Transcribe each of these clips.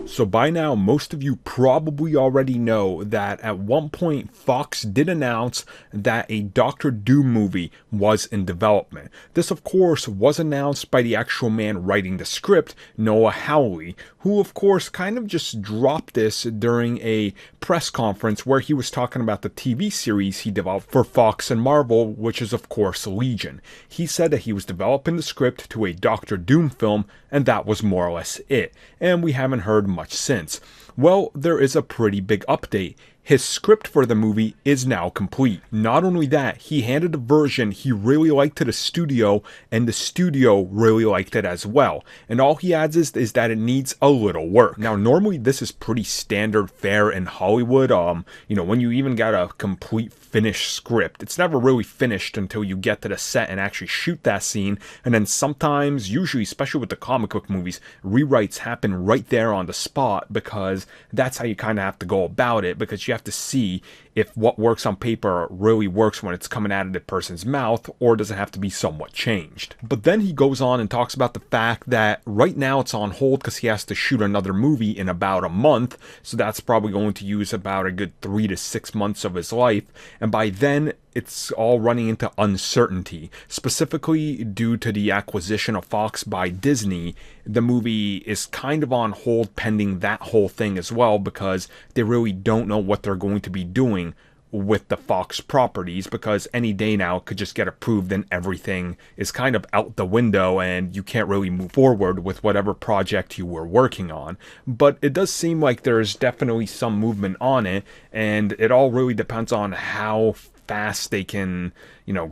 So by now, most of you probably already know that at one point Fox did announce that a Dr. Doom movie was in development. This of course was announced by the actual man writing the script, Noah Hawley, who of course kind of just dropped this during a press conference where he was talking about the TV series he developed for Fox and Marvel, which is of course Legion. He said that he was developing the script to a Dr. Doom film, and that was more or less it, and we haven't heard much since. Well, there is a pretty big update. His script for the movie is now complete. Not only that, he handed a version he really liked to the studio, and the studio really liked it as well. And all he adds is that it needs a little work. Now, normally this is pretty standard fare in Hollywood. When you even got a complete finished script, it's never really finished until you get to the set and actually shoot that scene. And then sometimes, usually, especially with the comic book movies, rewrites happen right there on the spot, because that's how you kind of have to go about it, because you have to see if what works on paper really works when it's coming out of the person's mouth, or does it have to be somewhat changed. But then he goes on and talks about the fact that right now it's on hold because he has to shoot another movie in about a month, so that's probably going to use about a good 3 to 6 months of his life, and by then it's all running into uncertainty. Specifically due to the acquisition of Fox by Disney, the movie is kind of on hold pending that whole thing as well, because they really don't know what they're going to be doing with the Fox properties, because any day now it could just get approved and everything is kind of out the window and you can't really move forward with whatever project you were working on. But it does seem like there's definitely some movement on it, and it all really depends on how fast they can,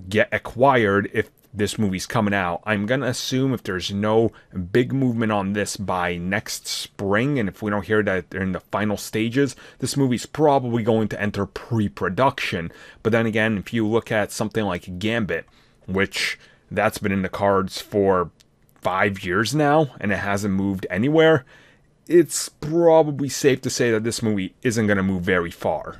get acquired if this movie's coming out. I'm gonna assume if there's no big movement on this by next spring, and if we don't hear that they're in the final stages, this movie's probably going to enter pre-production. But then again, if you look at something like Gambit, which that's been in the cards for 5 years now, and it hasn't moved anywhere, it's probably safe to say that this movie isn't gonna move very far.